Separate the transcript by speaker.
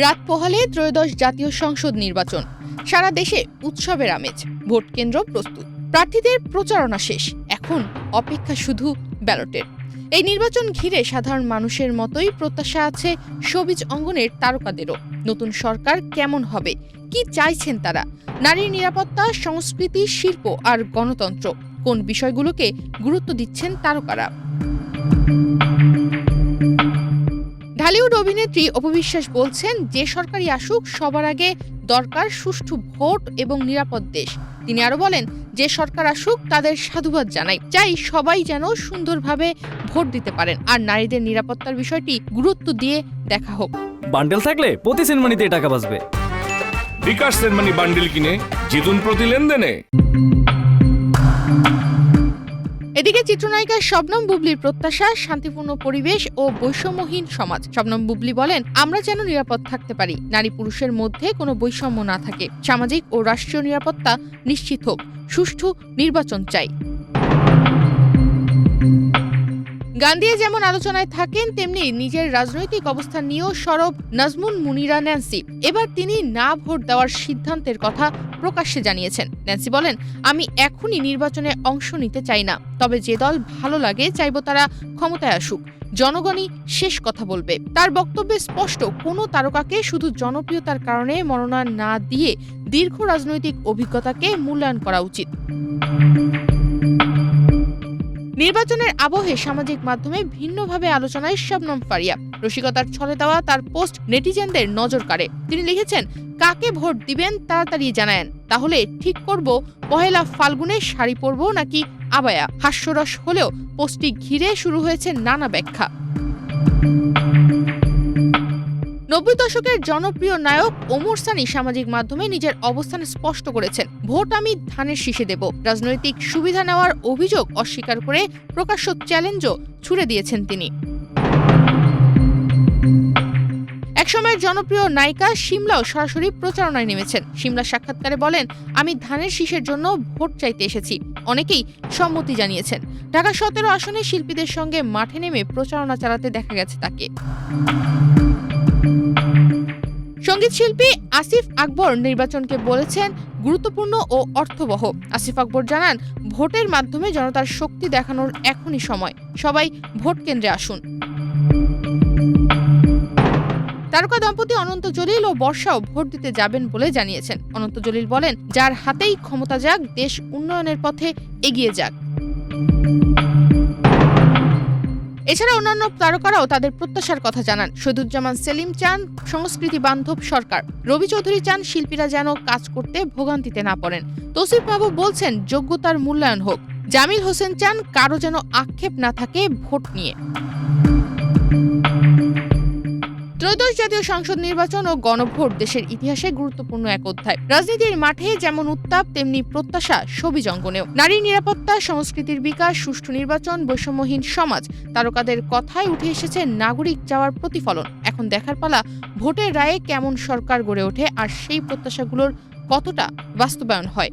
Speaker 1: রাত পোহালে ত্রয়োদশ জাতীয় সংসদ নির্বাচন, সারা দেশে উৎসবের আমেজ, ভোট কেন্দ্র প্রস্তুত, প্রার্থীদের প্রচারণা শেষ, এখন অপেক্ষা শুধু ব্যালটের। এই নির্বাচন ঘিরে সাধারণ মানুষের মতোই প্রত্যাশা আছে সবুজ অঙ্গনের তারকাদেরও। নতুন সরকার কেমন হবে, কি চাইছেন তারা, নারীর নিরাপত্তা, সংস্কৃতি, শিল্প আর গণতন্ত্র, কোন বিষয়গুলোকে গুরুত্ব দিচ্ছেন তারকারা। ঢালিউড অভিনেত্রী অপু বিশ্বাস বলছেন, যে সরকারই আসুক সবার আগে দরকার সুষ্ঠু ভোট এবং নিরাপদ দেশ। তিনি আরো বলেন, যে সরকার আসুক তাদের সাধুবাদ জানাই, চাই সবাই যেন সুন্দরভাবে ভোট দিতে পারেন আর নারীদের নিরাপত্তার বিষয়টি গুরুত্ব দিয়ে দেখা হোক।
Speaker 2: বান্ডেল থাকলে প্রতি সেনমানিতে টাকা বাঁচবে।
Speaker 3: বিকাশ সেনমানি বান্ডেল কিনে জিতুন প্রতি লেনদেনে।
Speaker 1: এদিকে চিত্রনায়িকা শবনম বুবলির প্রত্যাশা শান্তিপূর্ণ পরিবেশ ও বৈষম্যহীন সমাজ। শবনম বুবলি বলেন, আমরা যেন নিরাপদ থাকতে পারি, নারী পুরুষের মধ্যে কোনো বৈষম্য না থাকে, সামাজিক ও রাষ্ট্রীয় নিরাপত্তা নিশ্চিত হোক, সুষ্ঠু নির্বাচন চাই। গান দিয়ে যেমন আলোচনায় থাকেন, তেমনি নিজের রাজনৈতিক অবস্থান নিয়েও সরব নাজমুন মুনিরা ন্যান্সি। এবার তিনি না ভোট দেওয়ার সিদ্ধান্তের কথা প্রকাশ্যে জানিয়েছেন। ন্যান্সি বলেন, আমি এখনই নির্বাচনে অংশ নিতে চাই না, তবে যে দল ভালো লাগে চাইব তারা ক্ষমতায় আসুক, জনগণই শেষ কথা বলবে। তার বক্তব্যে স্পষ্ট, কোনো তারকাকে শুধু জনপ্রিয়তার কারণে মনোনয়ন না দিয়ে দীর্ঘ রাজনৈতিক অভিজ্ঞতাকে মূল্যায়ন করা উচিত। নির্বাচনের আবহে সামাজিক মাধ্যমে ভিন্নভাবে আলোচনায় শবনম ফারিয়া। রসিকতার ছলে দেওয়া তার পোস্ট নেটিজেনদের নজর কাড়ে। তিনি লিখেছেন, কাকে ভোট দিবেন তাড়াতাড়ি জানায়েন, তাহলে ঠিক করব পহেলা ফাল্গুনে শাড়ি পরব নাকি আবায়া। হাস্যরস হলেও পোস্টটি ঘিরে শুরু হয়েছে নানা ব্যাখ্যা। 90 দশকের জনপ্রিয় নায়ক ওমর সানি সামাজিক মাধ্যমে নিজের অবস্থান স্পষ্ট করেছেন, ভোট আমি ধানের শীষে দেব। রাজনৈতিক সুবিধা নেওয়ার অভিযোগ অস্বীকার করে প্রকাশ্য চ্যালেঞ্জও ছুড়ে দিয়েছেন তিনি। একসময়ের জনপ্রিয় নায়িকা শিমলাও সরাসরি প্রচারণায় নেমেছেন। শিমলা সাক্ষাৎকারে বলেন, আমি ধানের শীষের জন্য ভোট চাইতে এসেছি। অনেকেই সম্মতি জানিয়েছেন। ঢাকা 17 আসনে শিল্পীদের সঙ্গে মাঠে নেমে প্রচারণা চালাতে দেখা গেছে তাকে। সঙ্গীত শিল্পী আসিফ আকবর নির্বাচনকে বলেছেন গুরুত্বপূর্ণ ও অর্থবহ। আসিফ আকবর জানান, ভোটের মাধ্যমে জনতার শক্তি দেখানোর এখনই সময়, সবাই ভোট কেন্দ্রে আসুন। তারকা দম্পতি অনন্ত জলিল ও বর্ষাও ভোট দিতে যাবেন বলে জানিয়েছেন। অনন্ত জলিল বলেন, যার হাতেই ক্ষমতা যাক, দেশ উন্নয়নের পথে এগিয়ে যাক। এছাড়া অন্যান্য তারকারাও তাদের প্রত্যাশার কথা জানান। শহীদুজ্জামান সেলিম চান সংস্কৃতি বান্ধব সরকার। রবি চৌধুরী চান শিল্পীরা যেন কাজ করতে ভোগান্তিতে না পড়েন। তৌসিফ মাহবুব বলছেন, যোগ্যতার মূল্যায়ন হোক। জামিল হোসেন চান কারো যেন আক্ষেপ না থাকে ভোট নিয়ে। ত্রয়োদশ জাতীয় সংসদ নির্বাচন ও গণভোট দেশের ইতিহাসে গুরুত্বপূর্ণ এক অধ্যায়। রাজনীতির মাঠে যেমন উত্তাপ, তেমনি প্রত্যাশা সবুজ অঙ্গনেও। নারীর নিরাপত্তা, সংস্কৃতির বিকাশ, সুষ্ঠু নির্বাচন, বৈষম্যহীন সমাজ, তারকাদের কথায় উঠে এসেছে নাগরিক চাওয়ার প্রতিফলন। এখন দেখার পালা, ভোটের রায়ে কেমন সরকার গড়ে ওঠে আর সেই প্রত্যাশাগুলোর কতটা বাস্তবায়ন হয়।